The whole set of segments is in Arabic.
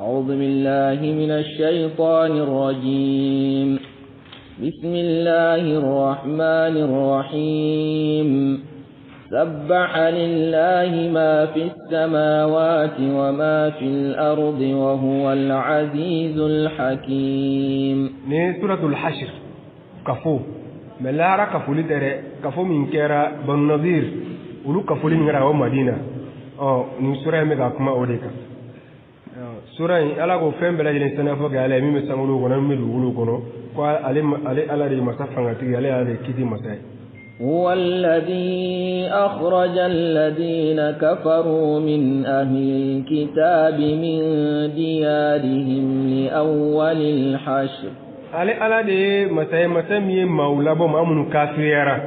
أعوذ بالله من الشيطان الرجيم. بسم الله الرحمن الرحيم. سبح لله ما في السماوات وما في الأرض وهو العزيز الحكيم. سورة الحشر كفو ملارا كفو لترى كفو من كرا بن نذير ولو كفو لنغرا ومدينة سورة ميغا كما أوديكا سورة ألا كو فهم بلا جلسة نفوق على ميم سامولو كنا ميلو كنا على المسافة على كذي مساي. هو الذي أخرج الذين كفروا من أهل الكتاب من ديارهم لأول الحشر. على دي مساي مي مولا بوم أمون كافيرا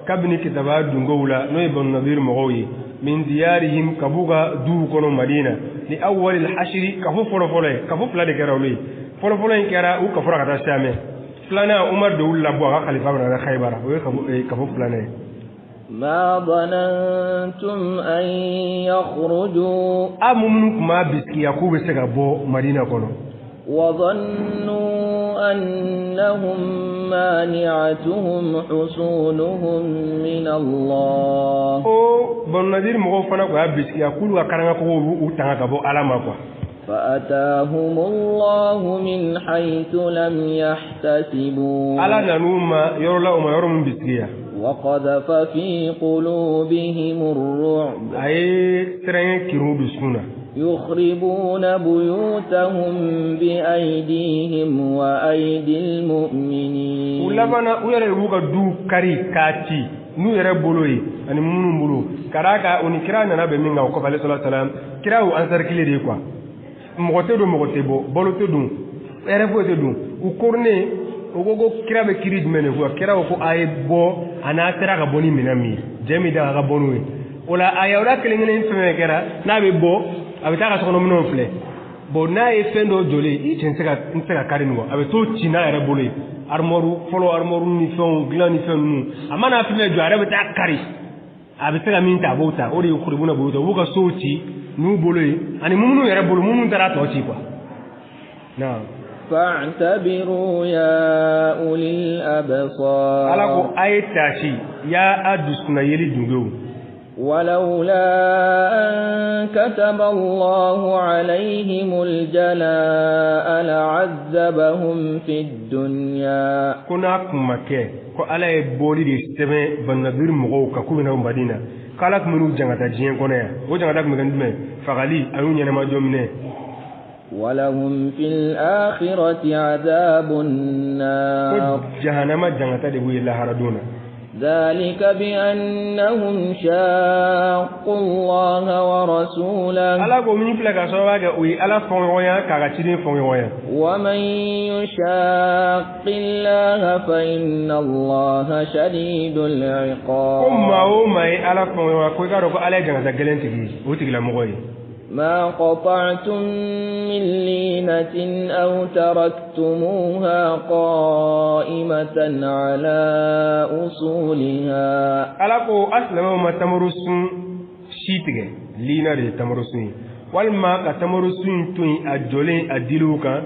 كابني كتابا دونغولا نويبون نذير مغوي من ديارهم كبوغا دو كونو مدينة لأول الحشر كفو كفو فلا دي كراولي فلو كرا او كفرا كتا شامي فلانا عمر دول لابوا خليفة من خيبر كفو فلانا. ما ظننتم أن يخرجوا أممنك ما بسكي يكوب سيغابو مدينة كونو وظنوا أنهم مانعتهم حصونهم من الله. بن نذير مغفنا كو بسكي يقول وكرنا كو تانغابو علامة كو فأتاهم الله من حيث لم يحتسبوا. على نوما يرولا وما يروم بسكيا وقذف في قلوبهم الرعب. أي ترين كيرو بسكونا يخربون بيوتهم بأيديهم وأيدي المؤمنين. ولما ويربوك دو كاري كاتي nu yɛrɛ bolo ye ani minnu bolo kara ka o ni kira nana bɛn min kan o kɔfɛ ale sallallahu alaihi wasallam kira y'o encercler de quoi mɔgɔ tɛ don mɔgɔ tɛ bɔ balo tɛ don hɛrɛ foyi tɛ don u koronnen o ko kira bɛ kiri jumɛn de fɔ kira ko a ye bɔ a n'a sera ka bɔ ni minɛn min ye jɛ min da a ka bɔ n'o ye o la a yawura kelen kelen fɛn kɛra n'a bɛ bɔ a bɛ taa ka sokɔnɔ minɛnw filɛ bon n'a ye fɛn dɔ jɔlen i cɛ n tɛ ka kari nin kɔ a bɛ to ci n'a yɛrɛ bolo ye fɔlɔ armoire ni fɛnw dilan ni fɛn ninnu a mana fɛn jɔ a yɛrɛ bɛ taa kari a bɛ se ka min ta a b'o ta o de ye kurubuna bolo ta u b'u ka sow ci n'u bolo ye ani minnu yɛrɛ bolo minnu taara tɔ ci quoi. فاعتبروا يا أولي الأبصار. ala ko a ye taasi y'a dusuna yeli dungew. ولولا أن كتب الله عليهم الجلاء لعذبهم في الدنيا. كنا كمكة ko ala ye boli de sɛbɛn banabir mɔgɔw ka ku bɛna madina kala kun minnu jangata diɲɛ kɔnɔ yan o jangata kun bɛ kɛ jumɛn fagali a y'u ɲɛnamajɔ minɛ. ولهم في الآخرة عذاب النار. ko jahanama jangata de b'u ye lahara don na. ذلك بأنهم شاقوا الله ورسوله. ala ko min filɛ ka sababu kɛ o ye ala fɔɲɔgɔnya k'a ka ciden fɔɲɔgɔnya. ومن يشاق الله فإن الله شديد العقاب. ko maa o maa ye ala fɔɲɔgɔnya ko i k'a dɔn ko ala ye jangata gɛlɛn tigi o tigilamɔgɔ ye. ما قطعتم من لينة أو تركتموها قائمة على أصولها. ala ko asilamɛw ma tamarosun si tigɛ liina de ye tamarosun ye walima ka tamarosun to yen a jɔlen a diliw kan.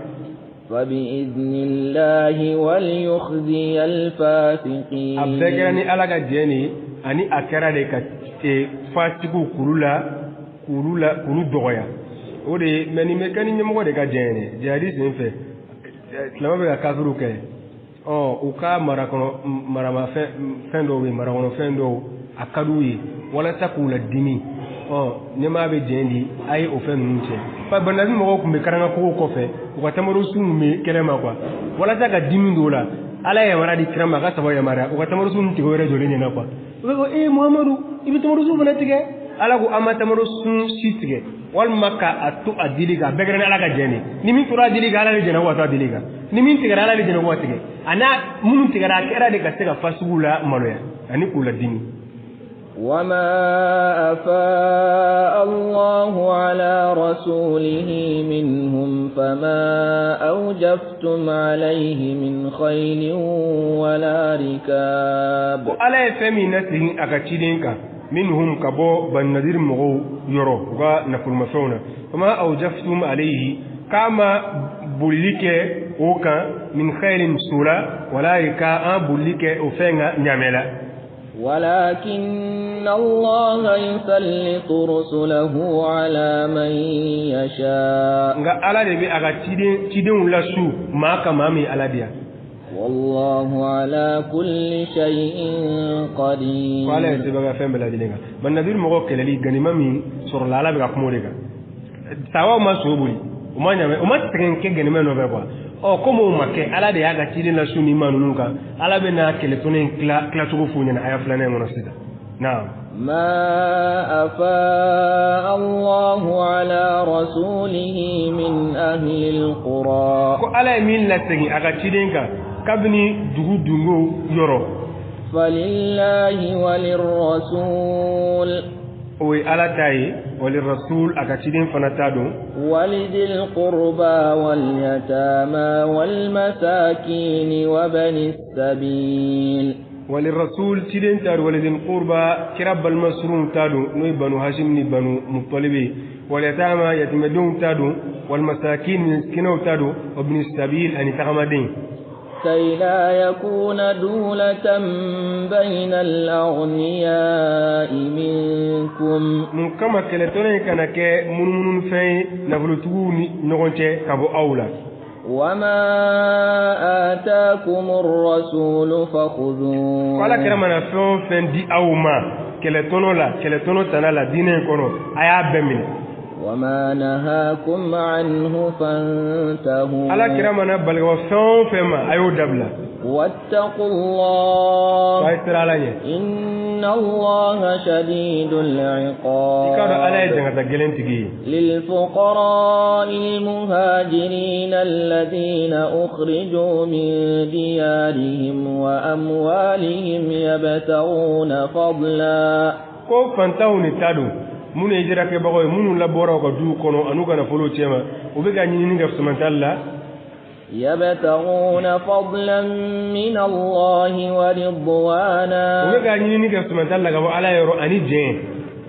فبإذن الله وليخزي الفاسقين. a bɛɛ kɛra ni ala ka jɛ ni ani a kɛra de ka fasigiw kulu dɔgɔya o de mais nin bɛ kɛ ni ɲɛmɔgɔ de ka jɛn ye jihadi sen fɛ silamɛ bɛ ka kafiriw kɛ u ka maramafɛn dɔw bɛ marakɔnɔfɛn dɔw a ka d'u ye walasa k'u la dimi ɲɛmaa bɛ jɛn di a ye o fɛn ninnu cɛ banabi mɔgɔw tun bɛ karanga kogo kɔfɛ u ka tamarosun bɛ kɛnɛ ma quoi walasa ka dimi dɔw la ala ye yamara di kira ma a ka saba yamara u ka tamarosun tigɛ wɛrɛ jɔlen ɲɛna quoi u bɛ fɔ Muhamadu i bɛ tamarosun fana tigɛ ala ko an ma tamarosun si tigɛ walima ka a to a dili kan a bɛɛ kɛra ni ala ka jɛn de ni min tora a dili kan ala de jɛnna ko ka to a dili kan ni min tigɛra ala de jɛnna ko ka tigɛ a n'a minnu tigɛra a kɛra de ka se ka fasuguw la maloya ani k'u la dimi. وما أفاء الله على رسوله منهم فما أوجفتم عليه من خيل ولا ركاب. ala ye fɛn min nasigi a ka ciden kan منهم كبو بن نذير مغو يرو وغا نفل مفونا فما أوجفتم عليه kama bulike oka min khairin sura wala ka an bulike ofenga nyamela ولكن الله يسلط رسله على من يشاء nga ala de be aga tidin la su ma kama mi ala dia والله على كل شيء قدير wala se baga fembe la dilenga man nadir mo ko kelali ganima mi sur la ala be ka mo de ga tawa ma sobuli o ma nyame o ma tren ke ganima no be kwa o komo make ala de aga tidin la su ni manunu ka ala be na kele tonen kla to fu nyana aya flane ngono sida naam ما أفاء الله على رسوله من أهل القرى ko ala min la tegi aga tidin ka kabni dugu dungo yoro فلله وللرسول oy ala tayi wali rasul aga tidin fanata do ولذي القربى واليتامى والمساكين وبن السبيل wali rasul tidin tar wali din qurba kirabal masrun tadu noy banu hashim ni banu muttalibi wal yatama yatimedun tadu wal masakin miskinu tadu ibn sabil ani taqamadin كي لا يكون دولة بين الأغنياء منكم من كما كلتوني كانك منون في نغلطوني نغنتي كابو أولا وما آتاكم الرسول فخذوه قال كرمنا فين دي أوما كلتونو تنالا دينين كونو أيا بمين وما نهاكم عنه فانتهوا على كرامنا بلغوا فما أيو دبلا واتقوا الله إن الله شديد العقاب للفقراء المهاجرين الذين أخرجوا من ديارهم وأموالهم يبتغون فضلا ko fantawni tadu mun e jira ke bagoy mun la boro ko du kono anu kana folo tema o be ganyi ni ngaf sumantalla يبتغون فضلا من الله ورضوانا o be ganyi ni ngaf sumantalla ga ala yoro ani jen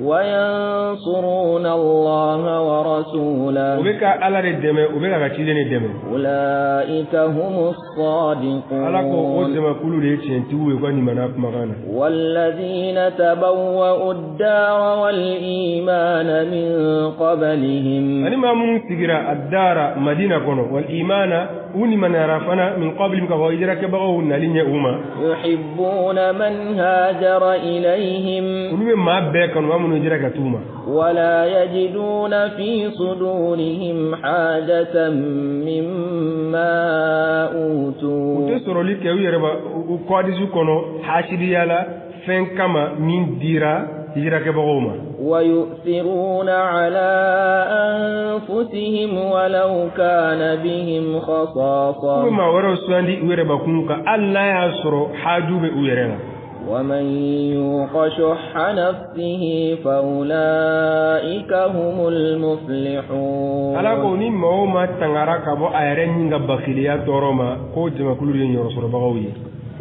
وينصرون الله ورسوله وبك على الدم وبك كاتيلني الدم أولئك هم الصادقون على قدم كل ريتين توي غني مناف مغانا والذين تبوأوا الدار والإيمان من قبلهم أنا ما منتجرا الدار مدينة كونو والإيمان وني من عرفنا من قبلهم كفايدرا كبغوا نالين يوما يحبون من هاجر إليهم وني ما بكن ولا يجدون في صدورهم حاجة مما أوتوا وتسر لك يربا وقادسو كونو حاشدي يالا فين كما من ديرا هجرا كبغوما ويؤثرون على أنفسهم ولو كان بهم خصاصة وما ورو سواندي يربا كونكا ألا يسرو حاجوب ويرنا ومن يوق شح نفسه فأولئك هم المفلحون على قولي ما تنغرا كبو أيرين غبخيليا توروما كوت ما كلورين يرسل بغوي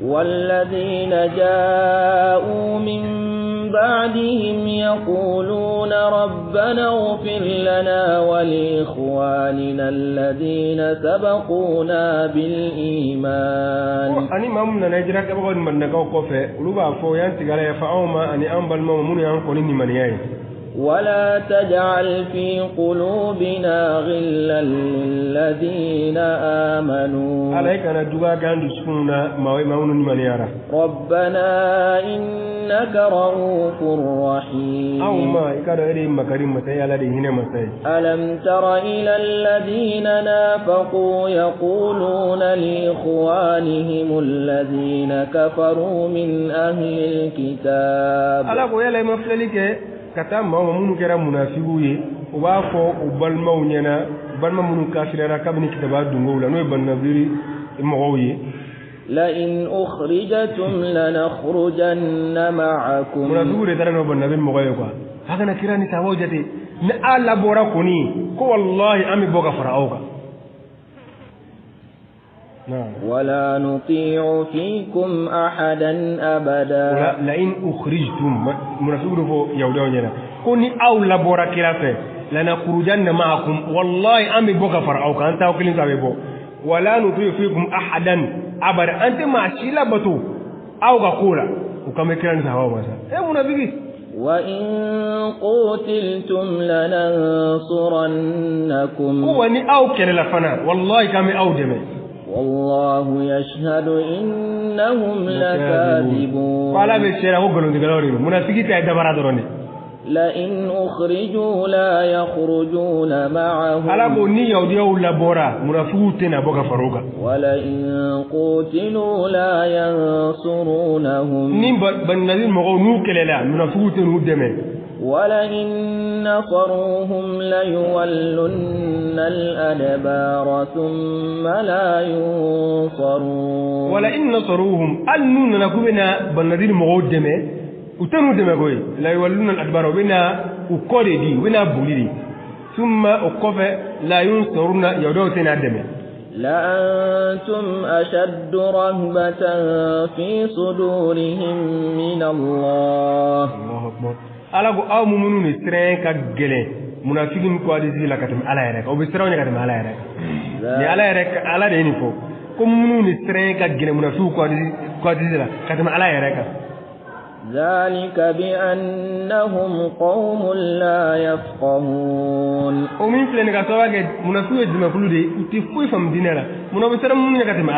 والذين جاءوا من بعدهم يقولون ربنا اغفر لنا ولإخواننا الذين سبقونا بالإيمان أني ما من نجرا كبغوا من نكوا كفة لوبا فويان تقال يفعوما أني أنبل ما من ينقلني من يعي ولا تجعل في قلوبنا غلا للذين آمنوا عليك أنا دوغا كان دسكونا ما من يرى ربنا إنك رؤوف رحيم أو ما يكاد مكرم متى على هنا متى ألم تر إلى الذين نافقوا يقولون لإخوانهم الذين كفروا من أهل الكتاب على قوي ما فلك kata ma munu kera munafiqu ye o ba fo o balmaw nyana balma munu kafirara kabni kitaba dungo la no bannabiri mo ye la in ukhrijatum lanakhrujanna ma'akum munafiqu re tarano bannabi mo ye kwa haka na kirani tawo jate na ala bora koni ko wallahi ami boga farauka ولا نطيع فيكم أحدا أبدا لئن أخرجتم منافقون فو يودون جنا كوني أو لبورا كلافة لنخرجن معكم والله أمي بوك فرعوك أنت وكلين سابيبو ولا نطيع فيكم أحدا أبدا أنت مع شيلا بتو أو قولا وكم كان سهوا مثلا إيه منافقين وإن قتلتم لننصرنكم هو أني أو كلا فنا والله كم أو دمي والله يشهد إنهم لكاذبون فلا بيشيرا هو قالوا دقالوري منافقين تعد برادروني لئن أخرجوا لا يخرجون معهم على بني يودي ولا بورا منافقين بوكا فروقا ولئن قتلوا لا ينصرونهم نيم بنادين مغو نوكل لا منافقين ودمه ولئن نصروهم ليولن الأدبار ثم لا ينصرون ولئن نصروهم أنون نكوبنا بنادين مغو دمه utanu deme koy la yawalluna al-adbar wina ukode di wina bulidi thumma ukofe la yunsuruna yawdo tena deme la antum ashaddu rahbatan fi sudurihim min Allah Allahu akbar ala go aw mumunu ni tren ka gele munafiqin ko adi la katam ala yare ko be trawnya katam ala yare ni ala yare ala de ni fo ko mumunu ni tren ka gele munafiqu ko adi la katam ala yare ka ذلك بأنهم قوم لا يفقهون ومن فلان كسوة منافق الدم كله يتفوي فم ديننا منافق سلام من يكتم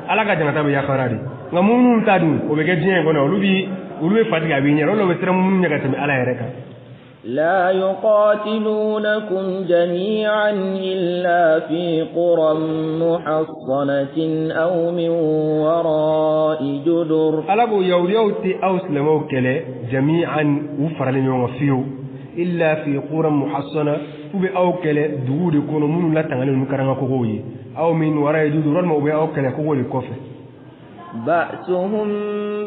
علاقة جنتا بيا خرادي غمون تادون وبيجين كنا ولوي فاتي أبيني رولو بسلام من يكتم على هركا لا يقاتلونكم جميعا إلا في قرى محصنة أو من وراء جدر ألقوا يوليوتي أو سلموا كله جميعا وفرلين يوم فيه إلا في قرى محصنة فبي أو كله دود يكونوا من لا تغني المكرمة كوي أو من وراء جدر رنوا بي أو كله كوي الكوفة بأسهم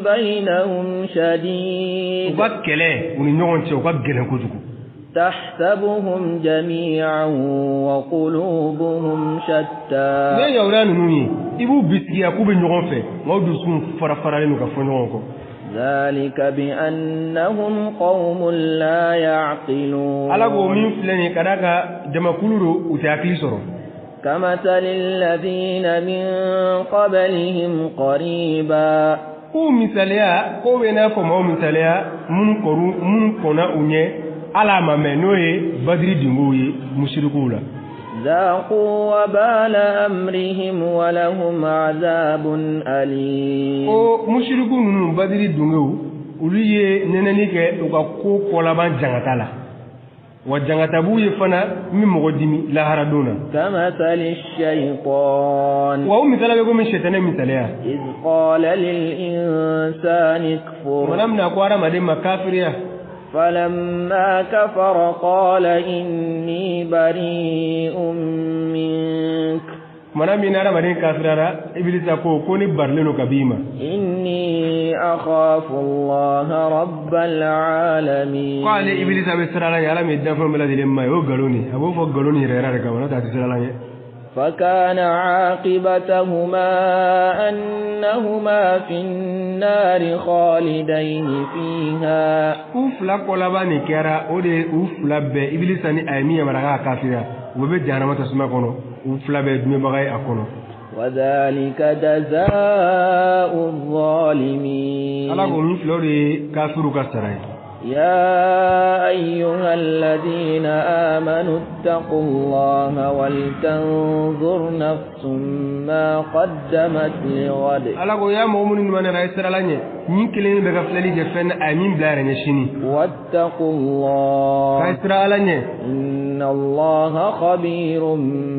بينهم شديد وكله ونيون شو كجلهم كذوق تحسبهم جميعا وقلوبهم شتى لا يولان نوني إبو بيسكي أكو بنيون في ما ودسون فرافرالين وكفنيونكو ذلك بأنهم قوم لا يعقلون على قومين فلاني كذاك جمع كلورو وتأكل سرو كمثل الذين من قبلهم قريبا ko misaliya ko bena fo ma misaliya mun kona unye ala mame noye badri dingoye mushrikula ذاقوا وبال أمرهم ولهم عذاب أليم o mushrikun badri dingo uliye neneni ke ko kolaban jangatala وجنغتابو يفنا من مقدمي لا هردونا كمثل الشيطان وهو مثال يقول من الشيطان مثالها إذ قال للإنسان اكفر ولم نقوار مدين كافرية فلما كفر قال إني بريء منك mana minara marin kafirara iblisa ko ni barleno kabima inni akhafu Allah rabbal alamin qala iblisa be sirala yala me dan fo mala dilemma yo galoni abo fo galoni rera daga wana ta sirala ye فكان عاقبتهما أنهما في النار خالدين فيها ufla kolabani kera ode ufla be iblisa ni aymiya maraga kafira wobe jahannama tasma kono ufla be dumi bagay akono وذلك جزاء الظالمين ala ko flori kafiru kasaray يا أيها الذين آمنوا اتقوا الله ولتنظر نفس ما قدمت لغد alago ya mu'minin man ra'isra lanye ni kilin be gaflali je fen amin blare ne shini واتقوا الله ra'isra lanye إن الله خبير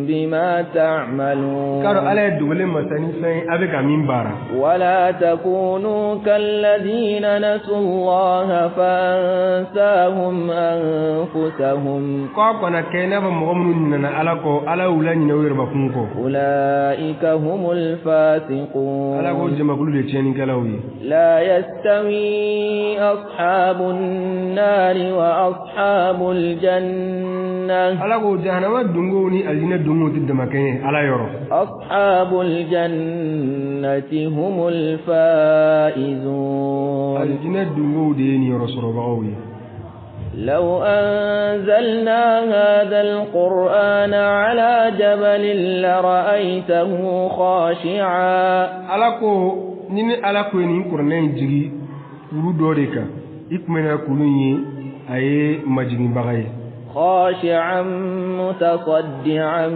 بما تعملون karo ala dugule masani fen avec amin bara ولا تكونوا كالذين نسوا الله فأنساهم أنفسهم كنا كينا بمغمون على كو على ولاني نوير بكونكو أولئك هم الفاسقون على كو جما كل دي كلاوي لا يستوي أصحاب النار وأصحاب الجنة على كو جهنم دونغوني الجنة دونغو تدمكين على يورو أصحاب الجنة هم الفائزون الجنة دونغو دي ني رسول باوي لو أنزلنا هذا القرآن على جبل لرأيته خاشعا alako nini alako ni Qur'an jigi kulu doreka ikmena kulunyi aye majini bagay خاشعا متصدعا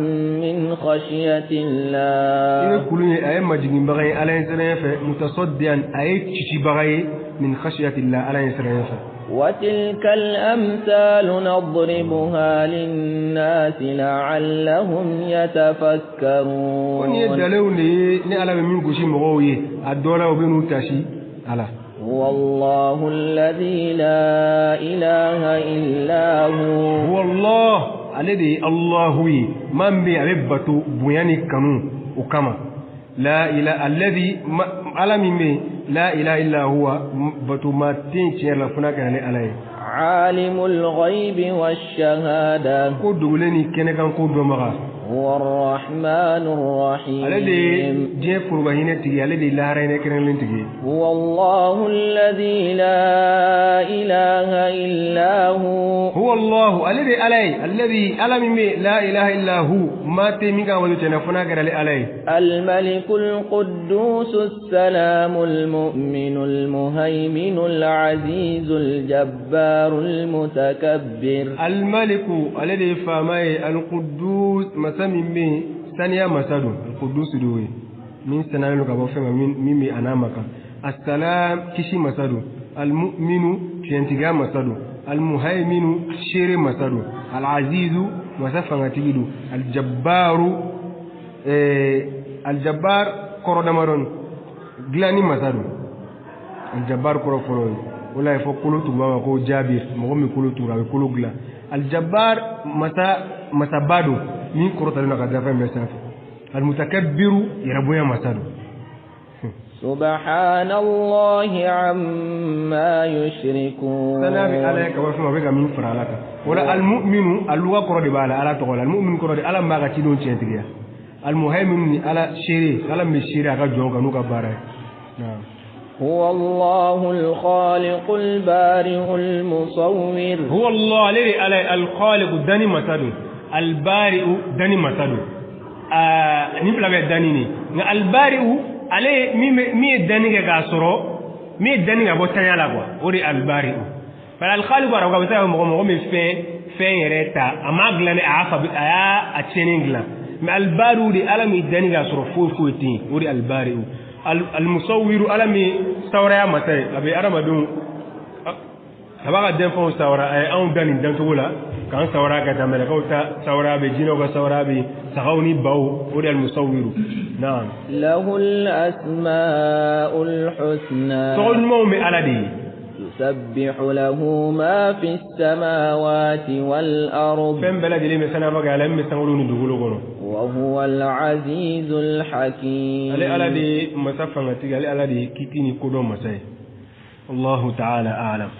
من خشية الله إن كلني أي مجني بغي على إنسان متصدعا أي تشي بغي من خشية الله على إنسان وتلك الأمثال نضربها للناس لعلهم يتفكرون ونيدلو لي نعلم من كشي مغوي الدولة وبينو تاشي على هو الله الذي لا إله إلا هو الله الذي الله من بيعبته بياني كانوا وكما لا إله الذي على من لا إله إلا هو بتو ما تنشي لفناك عليه عالم الغيب والشهادة كودولني كنكان كودومغا هو الرحمن الرحيم الذي جيفر بهينتي الذي لا رين كرنلنتي هو الله الذي لا إله إلا هو الله الذي عليه الذي علم لا إله إلا هو ما تيميغا ولتنا فناغر عليه الملك القدوس السلام المؤمن المهيمن العزيز الجبار المتكبر الملك الذي فماي القدوس مسمى به ثانية مسادو القدوس دوي من سنالو كابو فما من أنامك السلام كشي مسادو المؤمن تينتيغا مسادو المهيمن شيري مسادو العزيز مسافة تيجدو الجبار كورودامارون غلاني مسادو الجبار كورoforo ولا يفكلوا تبوا كو جابر مغمي كلو تورا كلو غلا الجبار مسابادو من كورتالنا كدافع مسافة المتكبر يربويا مسادو سبحان الله عما يشركون سلام عليك وفما بك من فرالك ولا المؤمن اللغة كرد بالا على تقول المؤمن كرد على ما غتيدون تشنتيا المهيمن على شيري على مشيري على جونغا نوكا بارا نعم هو الله الخالق البارئ المصور هو الله الذي على الخالق داني مسادو البارئ داني مسادو نبلا بداني البارئ ale mi dani ga soro mi dani ga botanya la quoi ori albari fala al khaliq wa rawa ta mo mi fe yereta amaglane afa bi aya a cheningla mi albaru di alami dani ga soro fu ti ori albari al musawwir alami sawra mata abi aramadun abaga den fo sawra ay an dani dan to wala kan sawra ga damela ko ta sawra be jino ga sawra be sagawni baw odi al musawwir na'am lahu al asmaul husna tol mawmi aladi yusabbihu lahu ma fi samawati wal ard fem baladi le mesana baga lam mesangulu ni dugulo gono wa huwa al azizul hakim ale aladi masafanga tigali aladi kitini kodo masay الله تعالى أعلم.